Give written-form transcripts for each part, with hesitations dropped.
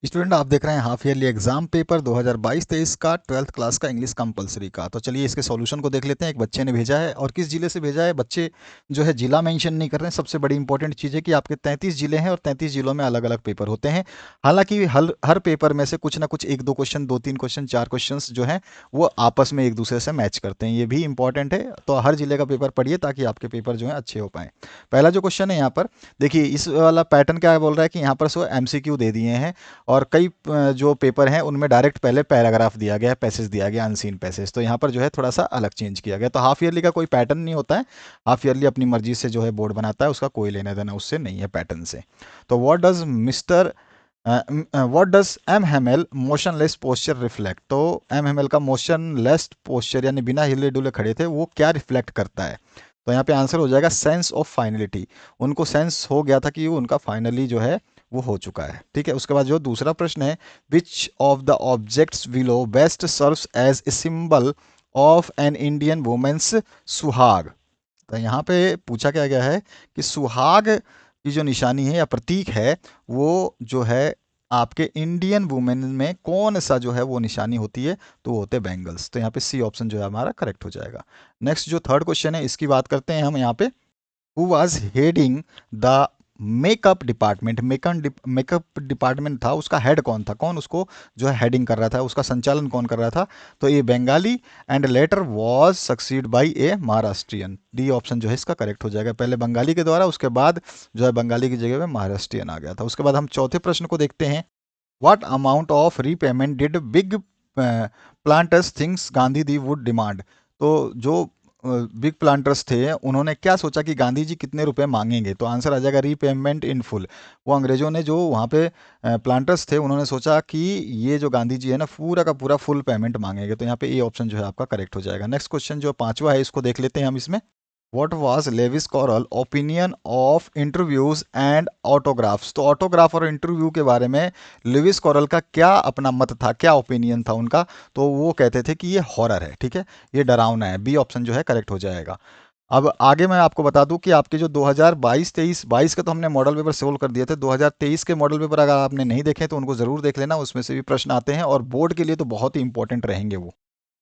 Student आप देख रहे हैं हाफ ईयरली एग्जाम पेपर 2022-23 का 12th क्लास का इंग्लिश कंपलसरी का। तो चलिए इसके सॉल्यूशन को देख लेते हैं। एक बच्चे ने भेजा है और किस जिले से भेजा है, बच्चे जो है जिला मेंशन नहीं कर रहे हैं। सबसे बड़ी इंपॉर्टेंट चीज़ है कि आपके 33 जिले हैं और 33 जिलों में अलग अलग पेपर होते हैं। हालांकि हर पेपर में से कुछ ना कुछ 1-2 क्वेश्चन, 2-3 क्वेश्चन, 4 क्वेश्चन जो हैं वो आपस में एक दूसरे से मैच करते हैं। ये भी इंपॉर्टेंट है, तो हर जिले का पेपर पढ़िए ताकि आपके पेपर जो है अच्छे हो पाए। पहला जो क्वेश्चन है यहाँ पर देखिए, इस वाला पैटर्न क्या बोल रहा है कि यहाँ पर सो MCQ दे दिए हैं और कई जो पेपर हैं उनमें डायरेक्ट पहले पैराग्राफ दिया गया है, पैसेज दिया गया, अनसीन पैसेज। तो यहाँ पर जो है थोड़ा सा अलग चेंज किया गया। तो हाफ ईयरली का कोई पैटर्न नहीं होता है। हाफ ईयरली अपनी मर्जी से जो है बोर्ड बनाता है, उसका कोई लेना देना उससे नहीं है, पैटर्न से। तो what does M Hemal motionless posture reflect. तो एम हेमल का मोशनलेस पोस्चर यानी बिना हिले डुले खड़े थे, वो क्या रिफ्लेक्ट करता है। तो यहाँ पे आंसर हो जाएगा सेंस ऑफ फाइनलिटी। उनको सेंस हो गया था कि वो उनका फाइनली जो है वो हो चुका है। ठीक है, उसके बाद जो दूसरा प्रश्न है, which of the objects below best serves as a symbol of an Indian women's suhag. तो यहाँ पे पूछा क्या गया है कि सुहाग की जो निशानी है या प्रतीक है, वो जो है आपके इंडियन वुमेन में कौन सा जो है वो निशानी होती है, तो वो होते हैं बैंगल्स। तो यहाँ पे सी ऑप्शन जो है हमारा करेक्ट हो जाएगा। नेक्स्ट जो थर्ड क्वेश्चन है इसकी बात करते हैं हम यहाँ पे। Who was heading the makeup department. Makeup department था, उसका हेड कौन था, कौन उसको जो है हेडिंग कर रहा था, उसका संचालन कौन कर रहा था। तो ये Bengali and latter was succeed by a Maharashtrian. D option जो है इसका करेक्ट हो जाएगा। पहले बंगाली के द्वारा, उसके बाद जो है बंगाली की जगह पे महाराष्ट्रियन आ गया था। उसके बाद हम चौथे प्रश्न को देखते हैं। What amount of repayment did big planters things Gandhi the wood demand. तो जो बिग प्लांटर्स थे उन्होंने क्या सोचा कि गांधी जी कितने रुपए मांगेंगे। तो आंसर आ जाएगा रीपेमेंट इन फुल। वो अंग्रेजों ने जो वहाँ पे प्लांटर्स थे उन्होंने सोचा कि ये जो गांधी जी है ना पूरा का पूरा फुल पेमेंट मांगेंगे। तो यहाँ पे ए ऑप्शन जो है आपका करेक्ट हो जाएगा। नेक्स्ट क्वेश्चन जो पांचवा है इसको देख लेते हैं हम इसमें। What was Lewis Carroll opinion of interviews and autographs. तो ऑटोग्राफ और इंटरव्यू के बारे में लेविस कॉरल का क्या अपना मत था, क्या ओपिनियन था उनका। तो वो कहते थे कि ये हॉरर है, ठीक है, ये डरावना है। बी ऑप्शन जो है करेक्ट हो जाएगा। अब आगे मैं आपको बता दूं कि आपके जो 2022-23 के तो हमने मॉडल पेपर सोल्व कर दिए थे। 2023 के मॉडल पेपर अगर आपने नहीं देखे तो उनको ज़रूर देख लेना, उसमें से भी प्रश्न आते हैं और बोर्ड के लिए तो बहुत ही इंपॉर्टेंट रहेंगे वो।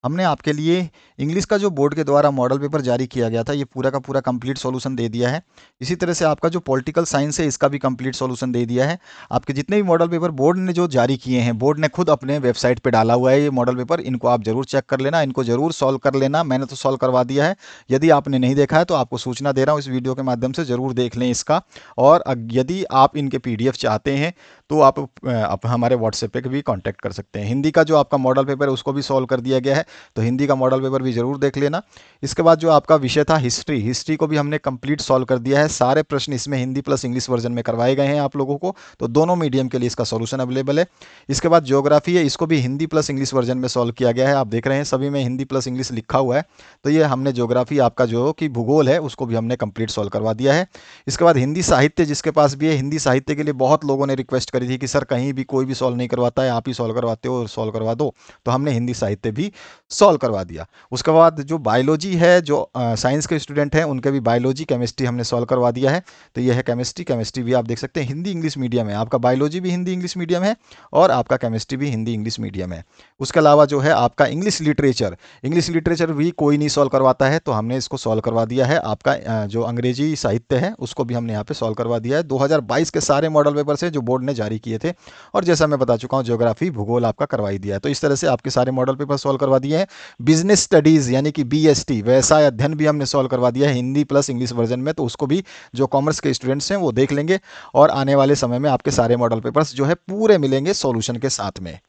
हमने आपके लिए इंग्लिश का जो बोर्ड के द्वारा मॉडल पेपर जारी किया गया था, ये पूरा का पूरा कंप्लीट सॉल्यूशन दे दिया है। इसी तरह से आपका जो पॉलिटिकल साइंस है इसका भी कंप्लीट सॉल्यूशन दे दिया है। आपके जितने भी मॉडल पेपर बोर्ड ने जो जारी किए हैं, बोर्ड ने खुद अपने वेबसाइट पे डाला हुआ है ये मॉडल पेपर। इनको आप जरूर चेक कर लेना, इनको जरूर सॉल्व कर लेना। मैंने तो सॉल्व करवा दिया है। यदि आपने नहीं देखा है तो आपको सूचना दे रहा हूँ इस वीडियो के माध्यम से, जरूर देख लें इसका। और यदि आप इनके PDF चाहते हैं तो आप हमारे व्हाट्सएप पे भी कांटेक्ट कर सकते हैं। हिंदी का जो आपका मॉडल पेपर है उसको भी सॉल्व कर दिया गया है, तो हिंदी का मॉडल पेपर भी जरूर देख लेना। इसके बाद जो आपका विषय था हिस्ट्री, हिस्ट्री को भी हमने कंप्लीट सॉल्व कर दिया है। सारे प्रश्न इसमें हिंदी प्लस इंग्लिश वर्जन में करवाए गए हैं आप लोगों को, तो दोनों मीडियम के लिए इसका सॉल्यूशन अवेलेबल है। इसके बाद ज्योग्राफी है, इसको भी हिंदी प्लस इंग्लिश वर्जन में सॉल्व किया गया है। आप देख रहे हैं सभी में हिंदी प्लस इंग्लिश लिखा हुआ है। तो ये हमने ज्योग्राफी आपका जो कि भूगोल है उसको भी हमने कंप्लीट सॉल्व करवा दिया है। इसके बाद हिंदी साहित्य जिसके पास भी है, हिंदी साहित्य के लिए बहुत लोगों ने रिक्वेस्ट करी थी कि सर कहीं भी कोई भी सॉल्व नहीं करवाता है, आप ही सॉल्व करवाते हो, सॉल्व करवा दो। तो हमने हिंदी साहित्य भी सॉल्व करवा दिया। उसके बाद जो बायोलॉजी है, जो साइंस के स्टूडेंट हैं उनके भी बायोलॉजी केमिस्ट्री हमने सॉल्व करवा दिया है। तो ये है केमिस्ट्री, केमिस्ट्री भी आप देख सकते हैं हिंदी इंग्लिश मीडियम है। आपका बायोलॉजी भी हिंदी इंग्लिश मीडियम है और आपका केमिस्ट्री भी हिंदी इंग्लिश मीडियम है। उसके अलावा जो है आपका इंग्लिश लिटरेचर, इंग्लिश लिटरेचर भी कोई नहीं सॉल्व करवाता है, तो हमने इसको सॉल्व करवा दिया है। आपका जो अंग्रेजी साहित्य है उसको भी हमने यहाँ पे सॉल्व करवा दिया है। 2022 के सारे मॉडल पेपर से जो बोर्ड ने जारी किए थे, और जैसा मैं बता चुका हूँ ज्योग्राफी भूगोल आपका करवाई दिया है। तो इस तरह से आपके सारे मॉडल पेपर सॉल्व करवा दिए हैं। बिजनेस स्टडीज यानी कि BST व्यवसाय अध्ययन भी हमने सॉल्व करवा दिया है हिंदी प्लस इंग्लिश वर्जन में, तो उसको भी जो कॉमर्स के स्टूडेंट्स हैं वो देख लेंगे। और आने वाले समय में आपके सारे मॉडल पेपर्स जो है पूरे मिलेंगे सॉल्यूशन के साथ में,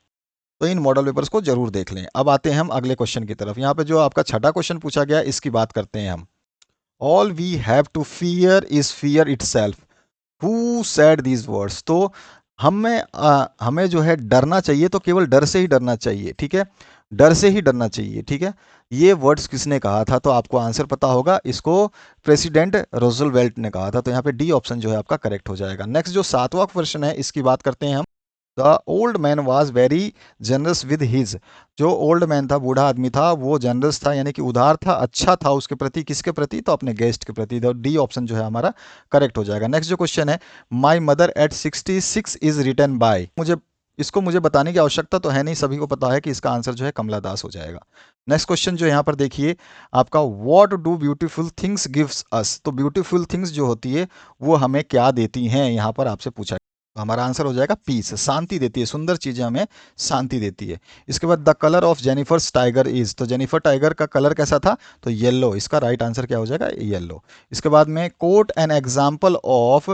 तो इन मॉडल पेपर्स को जरूर देख लें। अब आते हैं हम अगले क्वेश्चन की तरफ। यहाँ पे जो आपका छठा क्वेश्चन पूछा गया इसकी बात करते हैं हम। All we have to fear is fear itself, who said these words. तो हमें जो है डरना चाहिए तो केवल डर से ही डरना चाहिए, ठीक है, डर से ही डरना चाहिए, ठीक है। ये वर्ड्स किसने कहा था, तो आपको आंसर पता होगा। इसको प्रेसिडेंट रूजवेल्ट ने कहा था। तो यहाँ पे डी ऑप्शन जो है आपका करेक्ट हो जाएगा। नेक्स्ट जो सातवां क्वेश्चन है इसकी बात करते हैं हम। The old man was very generous with his. जो ओल्ड मैन था, बूढ़ा आदमी था, वो जनरस था यानी कि उदार था, अच्छा था उसके प्रति, किसके प्रति, तो अपने गेस्ट के प्रति। तो डी ऑप्शन जो है हमारा करेक्ट हो जाएगा। नेक्स्ट जो क्वेश्चन है, my mother at 66 is written by. मुझे इसको मुझे बताने की आवश्यकता तो है नहीं, सभी को पता है कि इसका आंसर जो है कमला दास हो जाएगा। नेक्स्ट क्वेश्चन जो यहाँ पर देखिए आपका, what do beautiful things gives us. तो ब्यूटीफुल थिंग्स जो होती है वो हमें क्या देती हैं, यहाँ पर आपसे पूछा। तो हमारा आंसर हो जाएगा पीस, शांति देती है, सुंदर चीजें हमें शांति देती है। इसके बाद the colour of Jennifer's tiger is. तो जेनिफर टाइगर का कलर कैसा था, तो येलो। इसका राइट आंसर क्या हो जाएगा, येलो। इसके बाद में quote an example of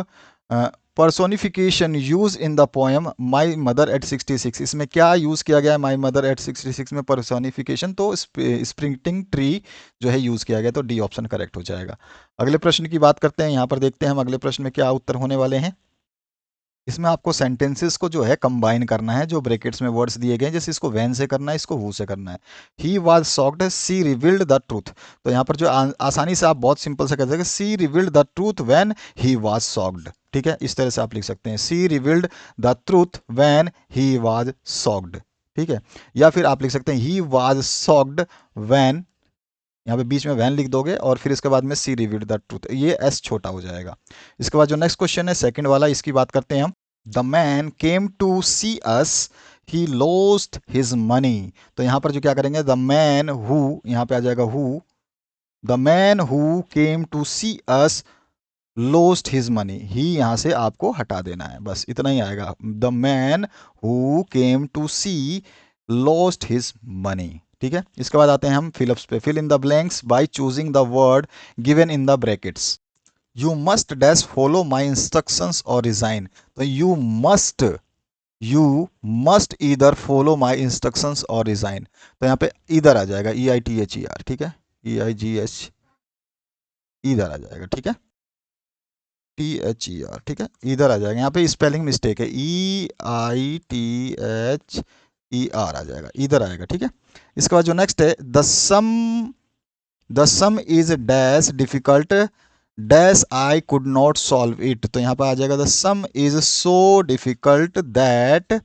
personification use in the poem my mother at 66। इसमें क्या यूज किया गया है माई मदर एट 66 में पर्सोनिफिकेशन, तो स्प्रिंटिंग ट्री जो है यूज किया गया, तो डी ऑप्शन करेक्ट हो जाएगा। अगले प्रश्न की बात करते हैं, यहाँ पर देखते हैं हम अगले प्रश्न में क्या उत्तर होने वाले हैं। इसमें आपको सेंटेंसेस को जो है कंबाइन करना है, जो ब्रैकेट्स में वर्ड्स दिए गए हैं, जैसे इसको वैन से करना है, इसको हु से करना है। He was shocked, she revealed the truth. तो यहाँ पर जो आसानी से आप बहुत सिंपल से कह सकते हैं, she revealed the truth when he was shocked. ठीक है, इस तरह से आप लिख सकते हैं, she revealed the truth when he was shocked. ठीक है, या फिर आप लिख सकते हैं ही वॉज सॉक्ड व्हेन, यहाँ पे बीच में वैन लिख दोगे और फिर इसके बाद में सी रिवील्ड द ट्रूथ, ये एस छोटा हो जाएगा। इसके बाद जो नेक्स्ट क्वेश्चन है सेकंड वाला, इसकी बात करते हैं हम। The man came to see us, he lost his money. तो यहाँ पर जो क्या करेंगे, द मैन हु, यहाँ पे आ जाएगा who, the man who came to see us lost his money. ही यहाँ से आपको हटा देना है, बस इतना ही आएगा। The man who came to see lost his money. ठीक है, इसके बाद आते हैं हम फिलअप्स पे। Fill in the blanks by choosing the word given in the brackets. You must dash follow my instructions or resign. तो you must either follow my instructions or resign. तो यहाँ पे ईदर आ जाएगा, EITHER। ठीक है, EIGH either आ जाएगा। ठीक है, THER। ठीक है, ईदर आ जाएगा। यहाँ पे स्पेलिंग मिस्टेक है, EITHER आ जाएगा, ईदर आएगा। ठीक है, इसके बाद जो नेक्स्ट है, the sum is dash difficult dash I could not solve it. तो यहाँ पर आ जाएगा, the sum is so difficult that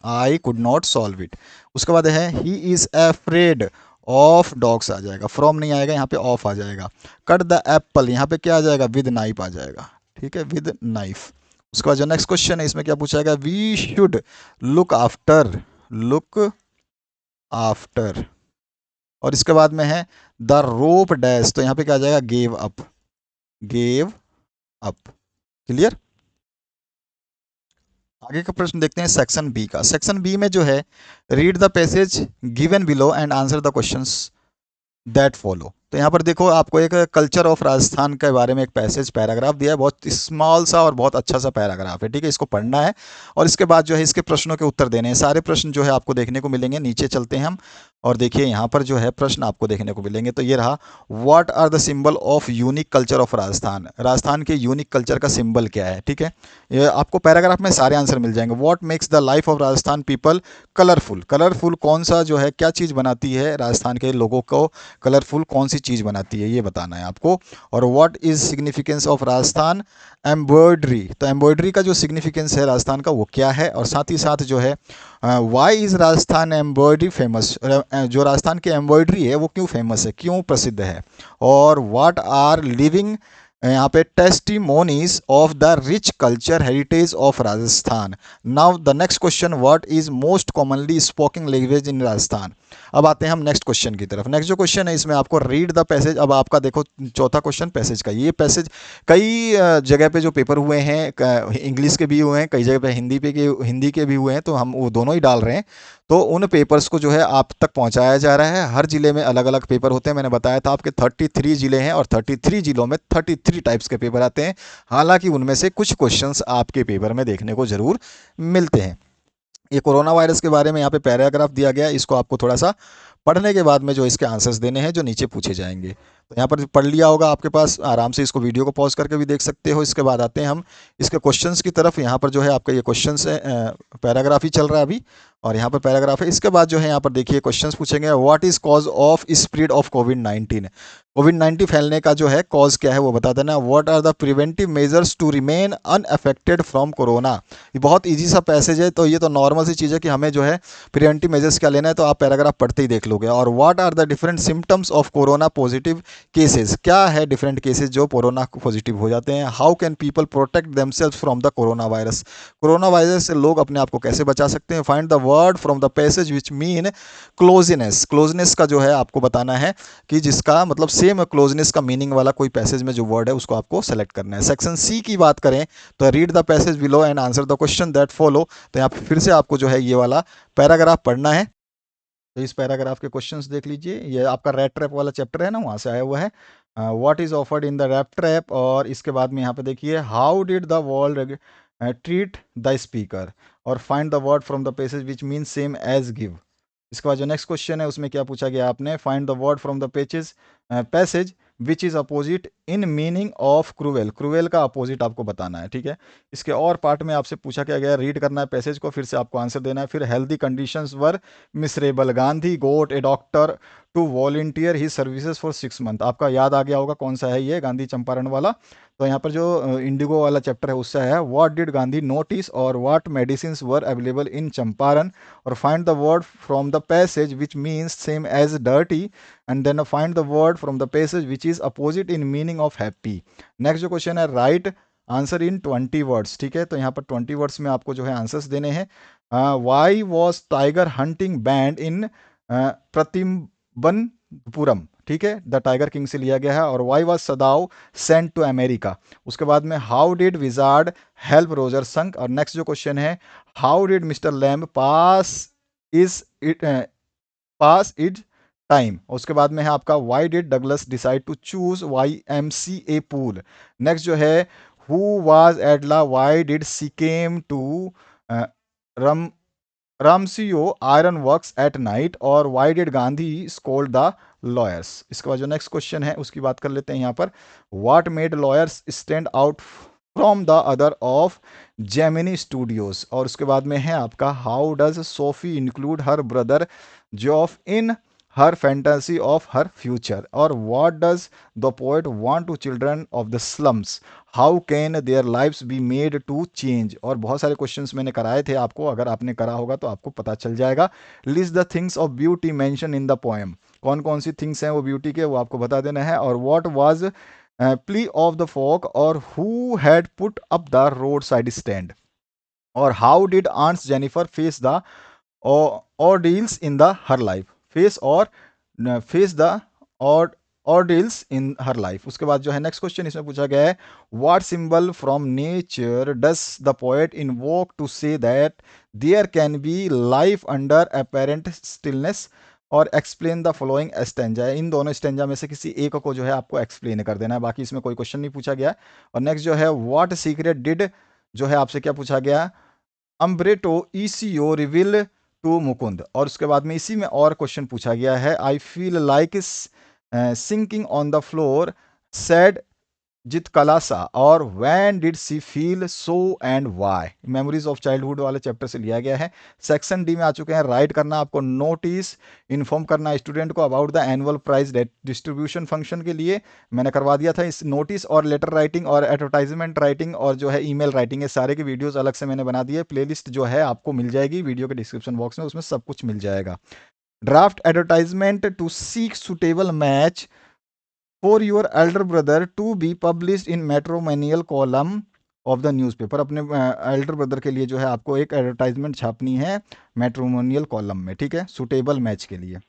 I could not solve it. उसके बाद है he is afraid of dogs आ जाएगा, फ्रॉम नहीं आएगा, यहाँ पे ऑफ आ जाएगा। कट द एप्पल, यहाँ पे क्या आ जाएगा, विद नाइफ आ जाएगा। ठीक है, विद नाइफ। उसके बाद जो नेक्स्ट क्वेश्चन है, इसमें क्या पूछा जाएगा, वी शुड लुक आफ्टर और इसके बाद में है द रोप डैश। तो यहाँ पे क्या आ जाएगा, गेव अप। क्लियर। आगे का प्रश्न देखते हैं सेक्शन बी का। सेक्शन बी में जो है, read the passage given below and answer the questions that follow. तो यहाँ पर देखो आपको एक कल्चर ऑफ राजस्थान के बारे में एक पैसेज पैराग्राफ दिया है, बहुत स्मॉल सा और बहुत अच्छा सा पैराग्राफ है। ठीक है, इसको पढ़ना है और इसके बाद जो है इसके प्रश्नों के उत्तर देने हैं। सारे प्रश्न जो है आपको देखने को मिलेंगे। नीचे चलते हैं हम और देखिए यहाँ पर जो है प्रश्न आपको देखने को मिलेंगे। तो ये रहा, what are the symbol of unique culture of Rajasthan. Rajasthan के यूनिक कल्चर का सिंबल क्या है। ठीक है, ये आपको पैराग्राफ में सारे आंसर मिल जाएंगे। What makes the life of Rajasthan people colourful कौन सा जो है, क्या चीज़ बनाती है राजस्थान के लोगों को कलरफुल, कौन सी चीज़ बनाती है, ये बताना है आपको। और what is significance of Rajasthan embroidery. तो एम्ब्रॉयडरी का जो सिग्निफिकेंस है राजस्थान का वो क्या है। और साथ ही साथ जो है why is Rajasthan embroidery famous, जो राजस्थान की एम्ब्रॉयडरी है वो क्यों फेमस है, क्यों प्रसिद्ध है। और व्हाट आर लिविंग यहाँ पे testimonies of the rich culture heritage of Rajasthan. Now the next question, what is most commonly spoken language in Rajasthan. अब आते हैं हम नेक्स्ट क्वेश्चन की तरफ। नेक्स्ट जो क्वेश्चन है इसमें आपको रीड द पैसेज। अब आपका देखो चौथा क्वेश्चन पैसेज का। ये पैसेज कई जगह पे जो पेपर हुए हैं, इंग्लिश के भी हुए हैं, कई जगह पे हिंदी के भी हुए हैं, तो हम वो दोनों ही डाल रहे हैं। तो उन पेपर्स को जो है आप तक पहुंचाया जा रहा है। हर जिले में अलग अलग पेपर होते हैं। मैंने बताया था आपके 33 जिले हैं और 33 जिलों में 33 टाइप्स के पेपर आते हैं। हालांकि उनमें से कुछ क्वेश्चंस आपके पेपर में देखने को जरूर मिलते हैं। ये कोरोना वायरस के बारे में यहाँ पे पैराग्राफ दिया गया है, इसको आपको थोड़ा सा पढ़ने के बाद में जो इसके आंसर्स देने हैं जो नीचे पूछे जाएंगे। तो यहाँ पर पढ़ लिया होगा आपके पास, आराम से इसको वीडियो को पॉज करके भी देख सकते हो। इसके बाद आते हैं हम इसके क्वेश्चंस की तरफ। यहाँ पर जो है आपका ये क्वेश्चंस है, पैराग्राफ ही चल रहा है अभी और यहाँ पर पैराग्राफ है। इसके बाद जो है यहाँ पर देखिए क्वेश्चंस पूछेंगे, what is cause of spread of कोविड-19। कोविड-19 फैलने का जो है कॉज क्या है वो बता देना। What are the preventive measures to remain unaffected from corona. ये बहुत ईजी सा पैसेज है, तो ये तो नॉर्मल सी चीज़ है कि हमें जो है प्रिवेंटिव मेजर्स क्या लेना है, तो आप पैराग्राफ पढ़ते ही देख लोगे। और what are the different symptoms of corona positive cases, क्या है डिफरेंट केसेस जो कोरोना पॉजिटिव हो जाते हैं। How can people protect themselves from the corona virus, corona virus से लोग अपने आप को कैसे बचा सकते हैं। Find the word from the passage which mean closeness, closeness का जो है आपको बताना है कि जिसका मतलब सेम क्लोजनेस का मीनिंग वाला कोई पैसेज में जो वर्ड है उसको आपको सेलेक्ट करना है। सेक्शन सी की बात करें तो read the passage below and answer the question that follow, तो यहाँ पे फिर से आपको जो है ये वाला पैराग्राफ पढ़ना है। तो इस पैराग्राफ के क्वेश्चंस देख लीजिए, ये आपका रैप ट्रैप वाला चैप्टर है ना, वहाँ से आया हुआ है। What is offered in the rattrap, और इसके बाद में यहाँ पे देखिए how did the world treat the speaker, और find the word from the passage which mean same as give. इसके बाद जो नेक्स्ट क्वेश्चन है उसमें क्या पूछा गया आपने, find the word from the pages passage which is opposite in meaning of cruel, cruel का अपोजिट आपको बताना है, ठीक है। इसके और पार्ट में आपसे पूछा क्या गया, रीड करना है पैसेज को, फिर से आपको आंसर देना है। फिर healthy conditions were miserable, Gandhi got a doctor to volunteer his services for 6 month, आपका याद आ गया होगा कौन सा है ये, गांधी चंपारण वाला। तो यहाँ पर जो इंडिगो वाला चैप्टर है उससे है व्हाट डिड गांधी नोटिस और what medicine were available in Champaran, और find the word from the passage which means same as dirty, and then find the word from the passage which is opposite in meaning of happy. Next जो question है write answer in 20 words, ठीक है। तो यहाँ पर 20 words में आपको जो है आंसर्स देने हैं। Why was tiger hunting banned in Pratibandapuram, ठीक है, द टाइगर किंग से लिया गया है। और why was Sadao sent to America, उसके बाद में how did wizard help Roger Skunk, और नेक्स्ट जो क्वेश्चन है how did mister Lamb is it pass it time, उसके बाद में है आपका why did Douglas decide to choose YMCA pool. Next जो है who was Edla, why did she came to rum Ramsjo iron works at night, और why did Gandhi scold the lawyers. इसके बाद जो नेक्स्ट क्वेश्चन है उसकी बात कर लेते हैं यहाँ पर, what made lawyers stand out from the other of Gemini Studios, और उसके बाद में है आपका how does Sophie include her brother Geoff in her fantasy of her future, और what does the poet want to children of the slums, how can their lives be made to change. और बहुत सारे questions मैंने कराए थे आपको, अगर आपने करा होगा तो आपको पता चल जाएगा। List the things of beauty mention in the poem, कौन कौन सी थिंग्स हैं वो ब्यूटी के, वो आपको बता देना है। और what was plea of the folk, और who had put up the road side stand, और how did aunts Jennifer face the ordeals in the her life, face the ordeals in her life। उसके बाद जो है next question इसमें पूछा गया है what symbol from nature does the poet invoke to say that there can be life under apparent stillness, और explain the following stanza, इन दोनों स्टेंजा में से किसी एक को जो है आपको एक्सप्लेन कर देना है, बाकी इसमें कोई क्वेश्चन नहीं पूछा गया। और नेक्स्ट जो है व्हाट सीक्रेट डिड, जो है आपसे क्या पूछा गया, अम्ब्रेटो ईसीओ रिविल टू मुकुंद, और उसके बाद में इसी में और क्वेश्चन पूछा गया है I feel like sinking on the floor said Zitkala Sa, और when did she feel so and why, memories of childhood वाले चैप्टर से लिया गया है। सेक्शन डी में आ चुके हैं, राइट करना आपको नोटिस, इन्फॉर्म करना स्टूडेंट को about the annual prize distribution function के लिए मैंने करवा दिया था इस नोटिस, और लेटर राइटिंग और एडवर्टाइजमेंट राइटिंग और जो है ईमेल राइटिंग, ये सारे के वीडियोस अलग से मैंने बना दिए। प्लेलिस्ट जो है आपको मिल जाएगी वीडियो के डिस्क्रिप्शन बॉक्स में, उसमें सब कुछ मिल जाएगा। Draft advertisement to seek suitable match for your elder brother to be publish in matrimonial column of the newspaper, अपने एल्डर ब्रदर के लिए जो है आपको एक एडवर्टाइजमेंट छापनी है मैट्रोमोनियल कॉलम में, ठीक है, सुटेबल मैच के लिए।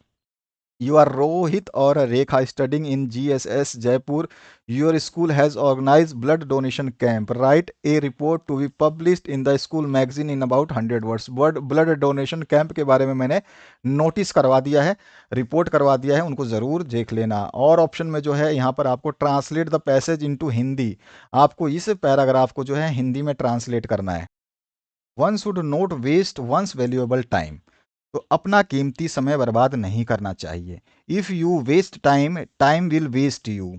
You are Rohit or Rekha studying in GSS Jaipur. Your school has organized blood donation camp. Write a report to be published in the school magazine in about 100 words. Blood donation camp के बारे में मैंने notice करवा दिया है, report करवा दिया है, उनको ज़रूर देख लेना। और ऑप्शन में जो है यहाँ पर आपको translate the passage into Hindi, आपको इस पैराग्राफ को जो है हिंदी में ट्रांसलेट करना है। One should not waste one's valuable time, तो अपना कीमती समय बर्बाद नहीं करना चाहिए। If you waste time, time will waste you,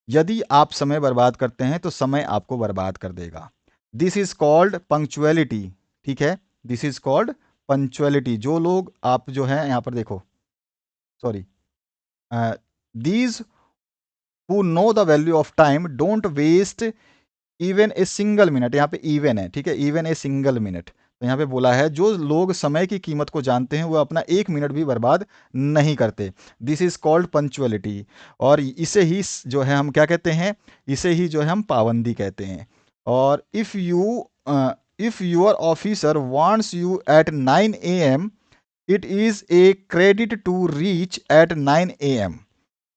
यदि आप समय बर्बाद करते हैं तो समय आपको बर्बाद कर देगा। दिस इज कॉल्ड पंक्चुअलिटी, ठीक है, दिस इज कॉल्ड पंक्चुअलिटी। जो लोग आप जो है यहाँ पर देखो, sorry, these who know the value of time don't waste even a single minute, यहाँ पे इवन है, ठीक है, इवन ए सिंगल मिनट, तो यहाँ पे बोला है जो लोग समय की कीमत को जानते हैं वो अपना 1 मिनट भी बर्बाद नहीं करते। This is called punctuality. और इसे ही जो है हम क्या कहते हैं, इसे ही जो है हम पाबंदी कहते हैं। और if your officer wants you at 9 AM, it is a credit to reach at 9 AM।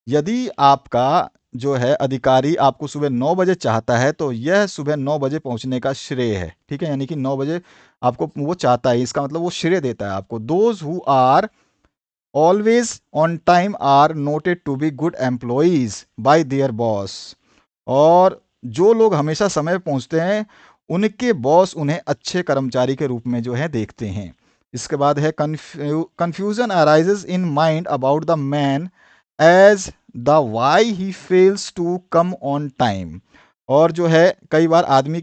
यदि आपका जो है अधिकारी आपको सुबह 9 बजे चाहता है तो यह सुबह 9 बजे पहुंचने का श्रेय है, ठीक है, यानी कि 9 बजे आपको वो चाहता है, इसका मतलब वो श्रेय देता है आपको। Those who are always on time are noted to be good employees by their boss. और जो लोग हमेशा समय पर पहुंचते हैं उनके बॉस उन्हें अच्छे कर्मचारी के रूप में जो है देखते हैं। इसके बाद है confusion arises in mind about the man as the why he fails to come on time. और जो है कई बार आदमी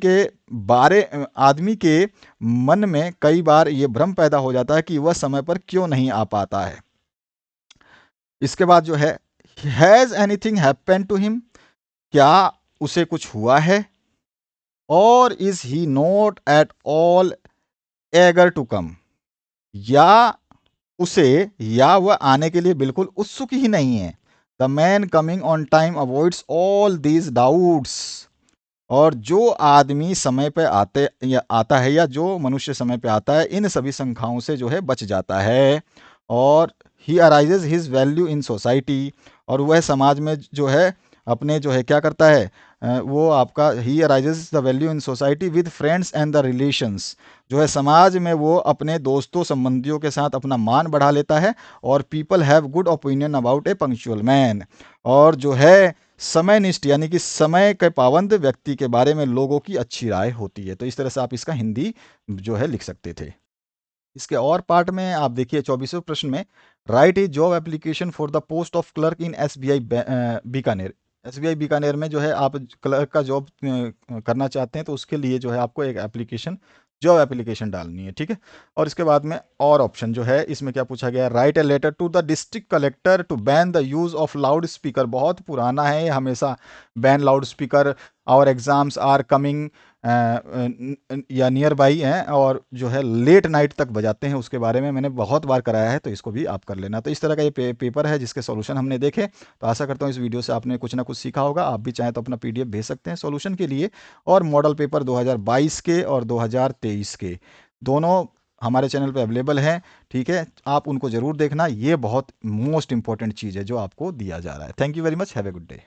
के मन में कई बार ये भ्रम पैदा हो जाता है कि वह समय पर क्यों नहीं आ पाता है। इसके बाद जो है has anything happen to him, क्या उसे कुछ हुआ है। और is he not at all eager to come, या वह आने के लिए बिल्कुल उत्सुक ही नहीं है। The man coming on time avoids all these doubts. और जो आदमी समय पे आता है या जो मनुष्य समय पे आता है इन सभी संख्याओं से जो है बच जाता है। और he arises his value in society, और वह समाज में जो है अपने जो है क्या करता है, वो आपका he arises the value in society with friends and the relations. जो है समाज में वो अपने दोस्तों संबंधियों के साथ अपना मान बढ़ा लेता है। और people have good opinion about A punctual man. और जो है समयनिष्ठ यानी कि समय के पाबंद व्यक्ति के बारे में लोगों की अच्छी राय होती है। तो इस तरह से आप इसका हिंदी जो है लिख सकते थे। इसके और पार्ट में आप देखिए 24वें प्रश्न में, right A job application for the post of clerk in SBI Bikaner. SBI Bikaner में जो है आप क्लर्क का जॉब करना चाहते हैं तो उसके लिए जो है आपको एक एप्लीकेशन, जॉब एप्लीकेशन डालनी है, ठीक है। और इसके बाद में और ऑप्शन जो है इसमें क्या पूछा गया है, write a letter to the district collector to ban the use of loud speaker. बहुत पुराना है ये, हमेशा बैन लाउड स्पीकर, और एग्जाम्स आर कमिंग या नियर बाई हैं, और जो है लेट नाइट तक बजाते हैं, उसके बारे में मैंने बहुत बार कराया है, तो इसको भी आप कर लेना। तो इस तरह का ये पेपर है जिसके सॉल्यूशन हमने देखे। तो आशा करता हूँ इस वीडियो से आपने कुछ ना कुछ सीखा होगा। आप भी चाहें तो अपना PDF भेज सकते हैं सॉल्यूशन के लिए। और मॉडल पेपर 2022 के और 2023 के दोनों हमारे चैनल पे अवेलेबल हैं, ठीक है। आप उनको ज़रूर देखना, ये बहुत मोस्ट इंपॉर्टेंट चीज़ है जो आपको दिया जा रहा है। Thank you very much, have a good day.